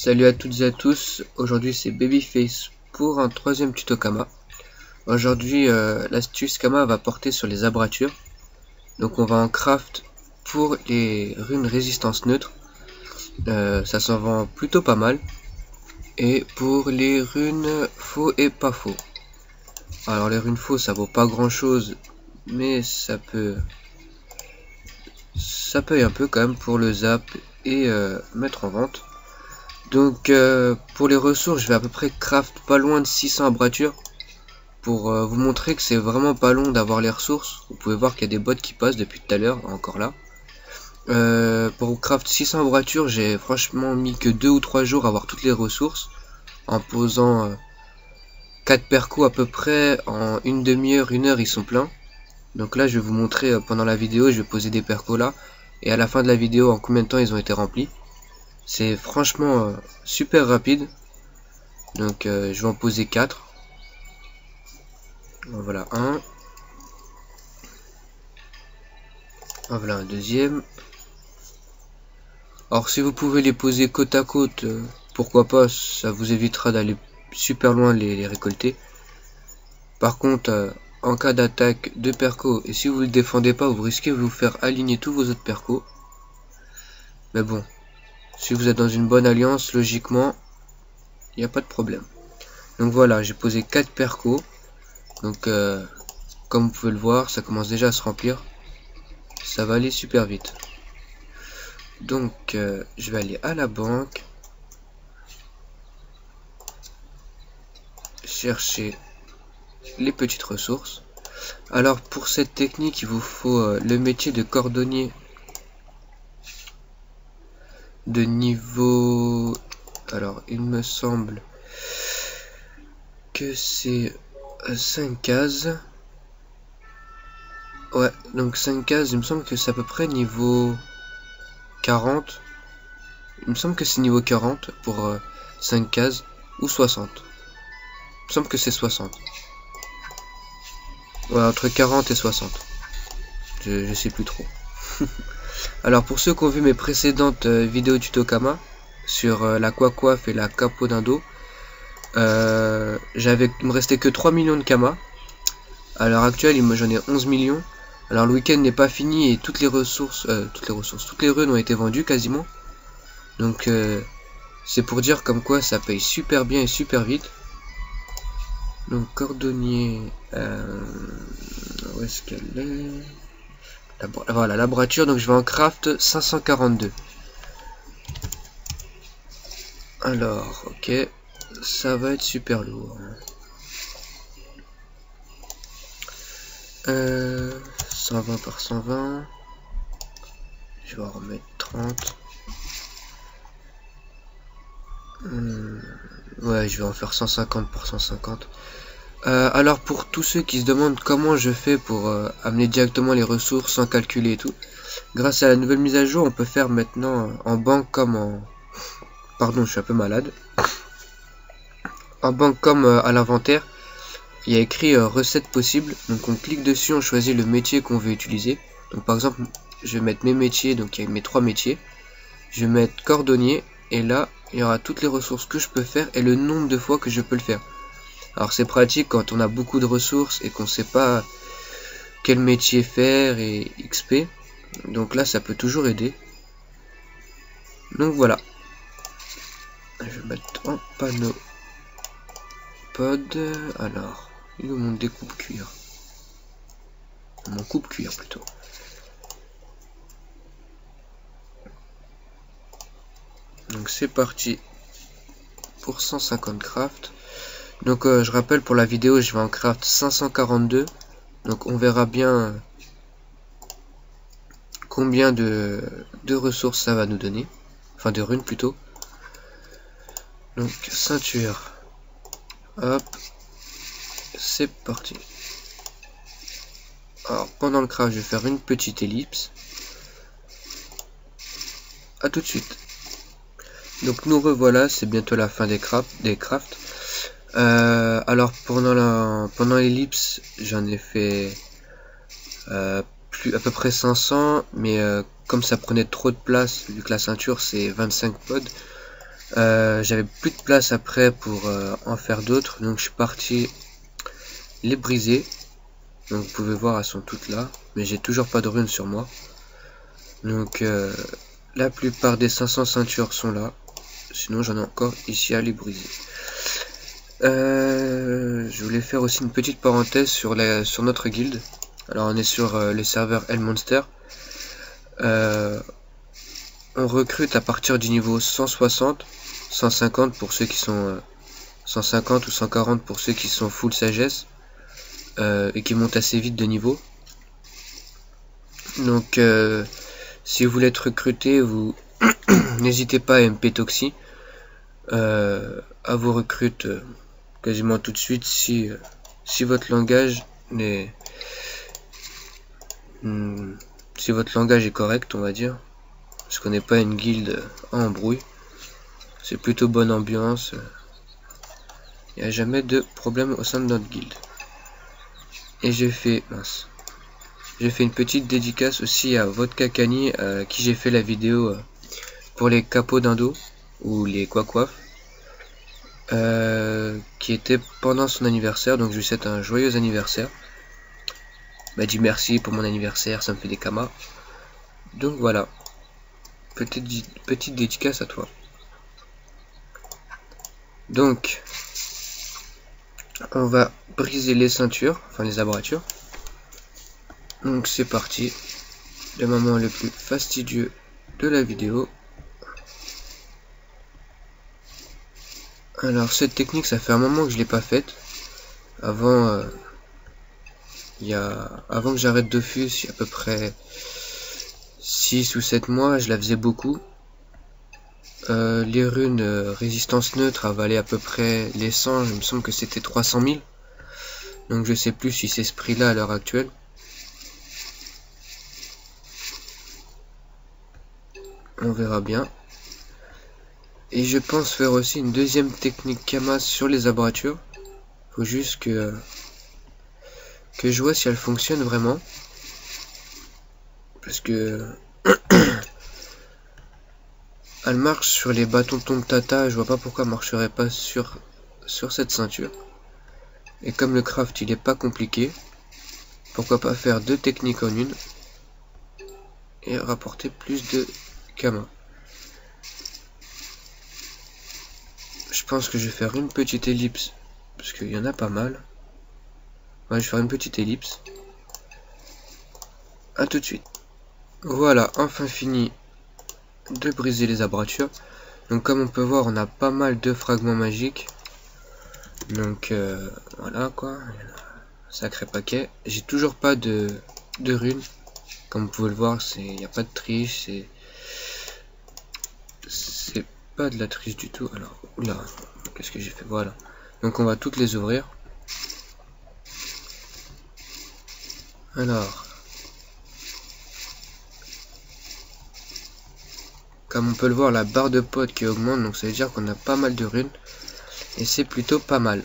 Salut à toutes et à tous, aujourd'hui c'est Babyface pour un troisième tuto Kama. Aujourd'hui l'astuce Kama va porter sur les abratures. Donc on va en craft pour les runes résistance neutre. Ça s'en vend plutôt pas mal. Et pour les runes faux et pas faux. Alors les runes faux ça vaut pas grand chose, mais ça peut un peu quand même pour le zap et mettre en vente. Donc pour les ressources, je vais à peu près craft pas loin de 600 abratures pour vous montrer que c'est vraiment pas long d'avoir les ressources. Vous pouvez voir qu'il y a des bots qui passent depuis tout à l'heure, encore là. Pour craft 600 abratures, j'ai franchement mis que 2 ou 3 jours à avoir toutes les ressources en posant 4 percos à peu près en une demi-heure, une heure ils sont pleins. Donc là je vais vous montrer pendant la vidéo, je vais poser des percos là et à la fin de la vidéo en combien de temps ils ont été remplis. C'est franchement super rapide. Donc je vais en poser 4. Voilà un. Voilà un deuxième. Alors si vous pouvez les poser côte à côte, pourquoi pas, ça vous évitera d'aller super loin les récolter. Par contre, en cas d'attaque de perco, et si vous ne le défendez pas, vous risquez de vous faire aligner tous vos autres percos. Mais bon, si vous êtes dans une bonne alliance, logiquement, il n'y a pas de problème. Donc voilà, j'ai posé 4 percos. Donc comme vous pouvez le voir, ça commence déjà à se remplir. Ça va aller super vite. Donc je vais aller à la banque. Chercher les petites ressources. Alors pour cette technique, il vous faut le métier de cordonnier de niveau... Alors il me semble que c'est 5 cases. Ouais, donc 5 cases, il me semble que c'est à peu près niveau 40. Il me semble que c'est niveau 40 pour 5 cases ou 60. Il me semble que c'est 60. Ouais, entre 40 et 60. Je sais plus trop. Alors pour ceux qui ont vu mes précédentes vidéos tuto Kama sur la coiffe et la capot d'indo, il me restait que 3 millions de Kama. À l'heure actuelle, j'en ai 11 millions. Alors le week-end n'est pas fini et toutes les runes ont été vendues quasiment. Donc c'est pour dire comme quoi ça paye super bien et super vite. Donc cordonnier, où est-ce qu'elle est? Voilà, l'abrature, donc je vais en craft 542. Alors, ok, ça va être super lourd. 120 par 120. Je vais en remettre 30. Ouais, je vais en faire 150 par 150. Alors pour tous ceux qui se demandent comment je fais pour amener directement les ressources sans calculer et tout, grâce à la nouvelle mise à jour, on peut faire maintenant en banque comme en... Pardon, je suis un peu malade. En banque comme à l'inventaire, il y a écrit recettes possibles. Donc on clique dessus, on choisit le métier qu'on veut utiliser. Donc par exemple, je vais mettre mes métiers, donc il y a mes 3 métiers. Je vais mettre cordonnier et là, il y aura toutes les ressources que je peux faire et le nombre de fois que je peux le faire. Alors c'est pratique quand on a beaucoup de ressources et qu'on ne sait pas quel métier faire et XP. Donc là ça peut toujours aider. Donc voilà. Je vais mettre en panneau pod. Alors, il est mon découpe cuir. Mon coupe cuir plutôt. Donc c'est parti pour 150 craft. Donc je rappelle pour la vidéo je vais en craft 542. Donc on verra bien combien de ressources ça va nous donner. Enfin de runes plutôt. Donc ceinture. Hop. C'est parti. Alors pendant le craft je vais faire une petite ellipse. A tout de suite. Donc nous revoilà, c'est bientôt la fin des crafts. Alors pendant l'ellipse j'en ai fait à peu près 500, mais comme ça prenait trop de place vu que la ceinture c'est 25 pods, J'avais plus de place après pour en faire d'autres, donc je suis parti les briser. Donc vous pouvez voir, elles sont toutes là, mais j'ai toujours pas de runes sur moi. Donc la plupart des 500 ceintures sont là, sinon j'en ai encore ici à les briser. Je voulais faire aussi une petite parenthèse sur notre guilde. Alors on est sur le serveur Hellmonster. On recrute à partir du niveau 160, 150 pour ceux qui sont 150 ou 140 pour ceux qui sont full sagesse et qui montent assez vite de niveau. Donc si vous voulez être recruté, vous n'hésitez pas à MP Toxi. À vous recrute quasiment tout de suite si votre langage est correct, on va dire, parce qu'on n'est pas une guilde en embrouille, c'est plutôt bonne ambiance, il n'y a jamais de problème au sein de notre guilde. Et j'ai fait une petite dédicace aussi à Vodka Kani, à qui j'ai fait la vidéo pour les capots d'indo ou les quoi-coiffes, qui était pendant son anniversaire, donc je lui souhaite un joyeux anniversaire. M'a dit merci pour mon anniversaire, ça me fait des kamas. Donc voilà, petite dédicace à toi. Donc on va briser les ceintures, enfin les abractures. Donc c'est parti, le moment le plus fastidieux de la vidéo. Alors cette technique, ça fait un moment que je l'ai pas faite. Avant que j'arrête Dofus, il y a à peu près 6 ou 7 mois, je la faisais beaucoup. Les runes résistance neutre avalaient à peu près les 100, il me semble que c'était 300 000. Donc je sais plus si c'est ce prix là à l'heure actuelle. On verra bien. Et je pense faire aussi une deuxième technique Kama sur les abractures. Faut juste que je vois si elle fonctionne vraiment. Parce que elle marche sur les bâtons tombe tata, je vois pas pourquoi elle marcherait pas sur cette ceinture. Et comme le craft il est pas compliqué, pourquoi pas faire deux techniques en une et rapporter plus de Kama. Je pense que je vais faire une petite ellipse parce qu'il y en a pas mal. Ouais, je vais faire une petite ellipse. A tout de suite. Voilà, enfin fini de briser les abractures. Donc comme on peut voir, on a pas mal de fragments magiques. Donc voilà quoi, sacré paquet. J'ai toujours pas de runes. Comme vous pouvez le voir, il n'y a pas de triche, c'est pas de la triche du tout. Alors, oula, qu'est-ce que j'ai fait? Voilà. Donc on va toutes les ouvrir. Alors, comme on peut le voir, la barre de potes qui augmente, donc ça veut dire qu'on a pas mal de runes. Et c'est plutôt pas mal.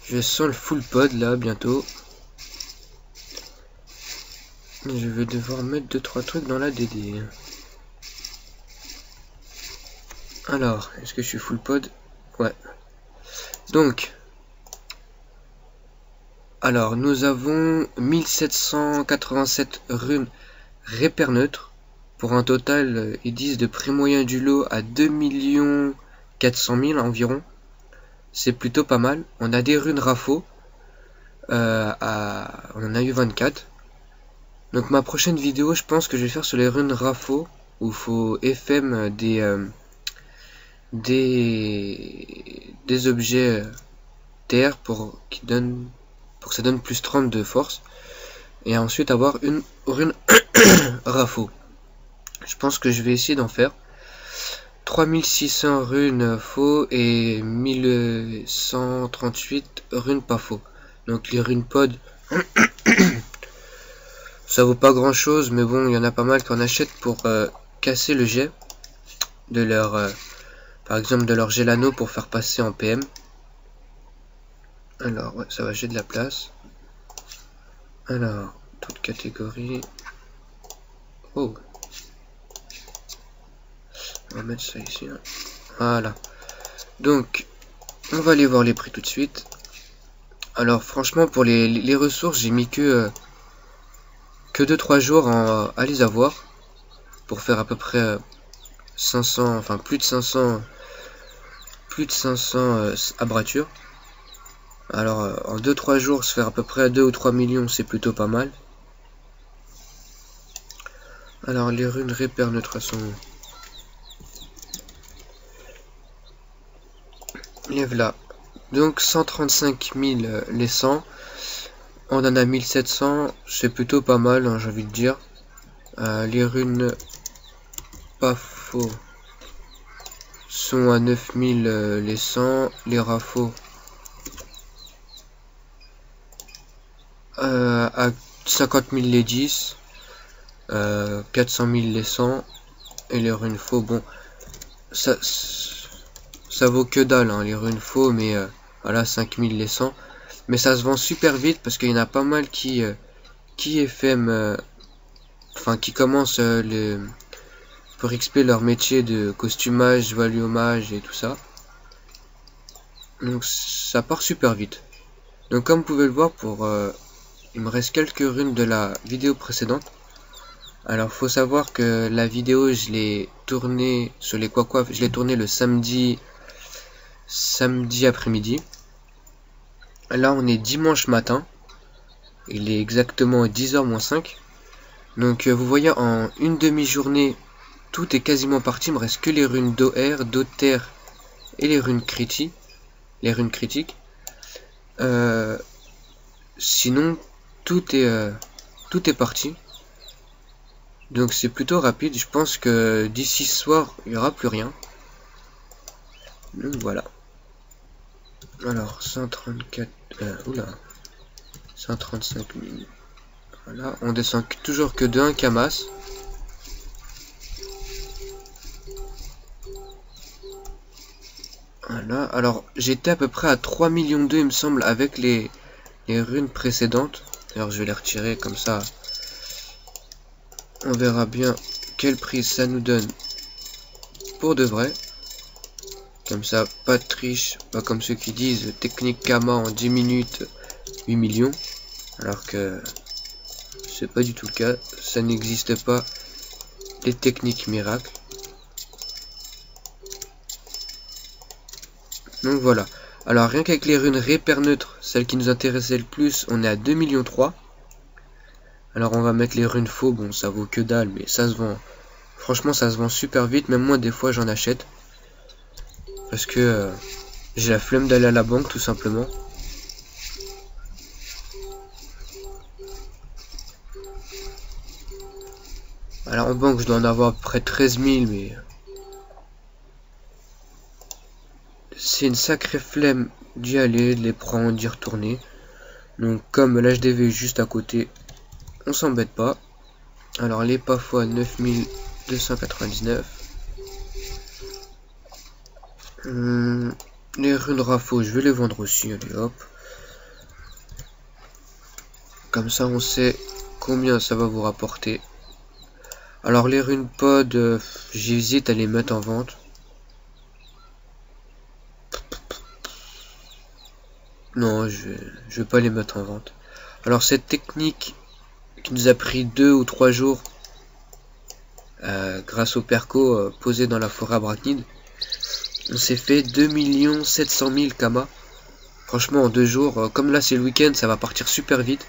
Je sens le full pod là bientôt. Je vais devoir mettre 2-3 trucs dans la DD. Alors, est-ce que je suis full pod? Ouais. Donc, alors nous avons 1787 runes repères neutres pour un total, ils disent, de prix moyen du lot à 2 400 000 environ. C'est plutôt pas mal. On a des runes Rafo. On en a eu 24. Donc ma prochaine vidéo, je pense que je vais faire sur les runes Rafo, où il faut FM des objets terre pour que ça donne plus 30 de force. Et ensuite avoir une rune Rafo. Je pense que je vais essayer d'en faire. 3600 runes faux et 1138 runes pas faux. Donc les runes pod Ça vaut pas grand chose, mais bon, il y en a pas mal qui en achètent pour casser le jet de leur, par exemple, de leur Gelano pour faire passer en PM. Alors, ouais, ça va, j'ai de la place. Alors, toute catégorie. Oh. On va mettre ça ici. Hein. Voilà. Donc, on va aller voir les prix tout de suite. Alors, franchement, pour les ressources, j'ai mis que 2-3 jours à les avoir. Pour faire à peu près 500, enfin plus de 500 abratures. Alors en 2-3 jours se faire à peu près 2 ou 3 millions, c'est plutôt pas mal. Alors les runes repères neutres sont lève là. Donc 135 000 les 100. On en a 1700, c'est plutôt pas mal, hein, j'ai envie de dire. Les runes pas faux sont à 9000 les 100, les rafaux à 50 000 les 10, 400 000 les 100, et les runes faux, bon, ça vaut que dalle, hein, les runes faux, mais voilà, 5000 les 100, mais ça se vend super vite parce qu'il y en a pas mal qui FM, enfin qui commencent pour XP leur métier de costumage, valuomage et tout ça. Donc ça part super vite. Donc comme vous pouvez le voir, il me reste quelques runes de la vidéo précédente. Alors faut savoir que la vidéo je l'ai tournée sur les quoi, je l'ai tournée le samedi après-midi. Là on est dimanche matin. Il est exactement 10h moins 5. Donc vous voyez, en une demi-journée tout est quasiment parti. Il me reste que les runes d'OR, d'Other et les runes critiques. Sinon tout est parti. Donc c'est plutôt rapide. Je pense que d'ici ce soir il n'y aura plus rien. Donc voilà. Alors 134 oula 135 000. Voilà, on descend toujours que de 1 Kamas. Voilà, alors j'étais à peu près à 3 millions 2 il me semble avec les runes précédentes. Alors je vais les retirer comme ça. On verra bien quel prix ça nous donne pour de vrai. Comme ça, pas de triche, pas comme ceux qui disent technique Kama en 10 minutes 8 millions. Alors que c'est pas du tout le cas, ça n'existe pas les techniques miracles. Donc voilà. Alors rien qu'avec les runes repères neutres, celles qui nous intéressaient le plus, on est à 2 millions 3. Alors on va mettre les runes faux, bon ça vaut que dalle, mais ça se vend. Franchement ça se vend super vite, même moi des fois j'en achète. Parce que j'ai la flemme d'aller à la banque tout simplement. Alors en banque je dois en avoir à peu près 13 000, mais c'est une sacrée flemme d'y aller, de les prendre, d'y retourner. Donc comme l'HDV est juste à côté, on s'embête pas. Alors les pas fois 9299. Les runes rafaux, je vais les vendre aussi, allez hop. Comme ça on sait combien ça va vous rapporter. Alors les runes pod, j'hésite à les mettre en vente. Non, je vais pas les mettre en vente. Alors cette technique qui nous a pris 2 ou 3 jours grâce au perco posé dans la forêt arachnide, on s'est fait 2 700 000 Kama. Franchement en 2 jours, comme là c'est le week-end, ça va partir super vite.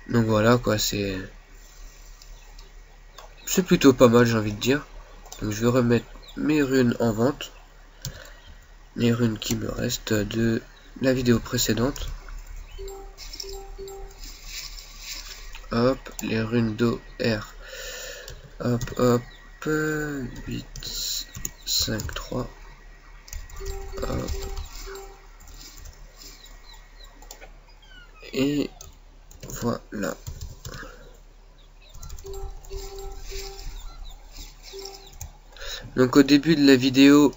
Donc voilà quoi, c'est plutôt pas mal, j'ai envie de dire. Donc je vais remettre mes runes en vente. Les runes qui me restent de la vidéo précédente. Hop, les runes d'OR. Hop, hop, 8, 5, 3. Hop. Et Voilà. Donc au début de la vidéo,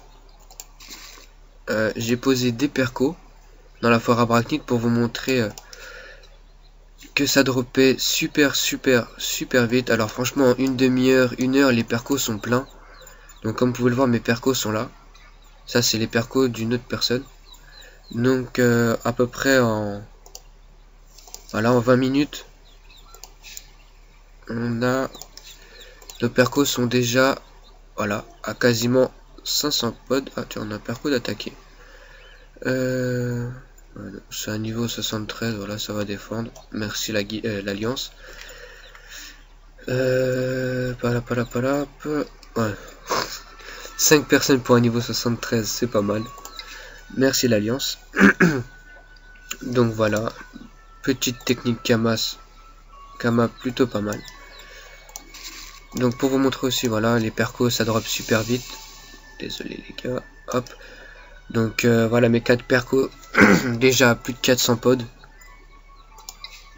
j'ai posé des percos dans la foire arachnide pour vous montrer que ça dropait super vite. Alors franchement en une demi-heure, une heure, les percos sont pleins. Donc comme vous pouvez le voir, mes percos sont là. Ça c'est les percos d'une autre personne. Donc à peu près en 20 minutes, on a nos percos sont déjà à quasiment 500 pods. Ah tiens, on a un perco d'attaquer. C'est un niveau 73, voilà, ça va défendre. Merci l'alliance. Ouais. 5 personnes pour un niveau 73, c'est pas mal. Merci l'alliance. Donc voilà, petite technique Kama plutôt pas mal. Donc pour vous montrer aussi, voilà, les percos ça drop super vite. Désolé les gars, hop. Donc voilà mes 4 percos, déjà plus de 400 pods.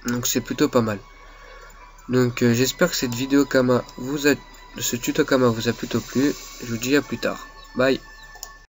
Donc c'est plutôt pas mal. Donc j'espère que cette vidéo Kama ce tuto Kama vous a plutôt plu. Je vous dis à plus tard. Bye.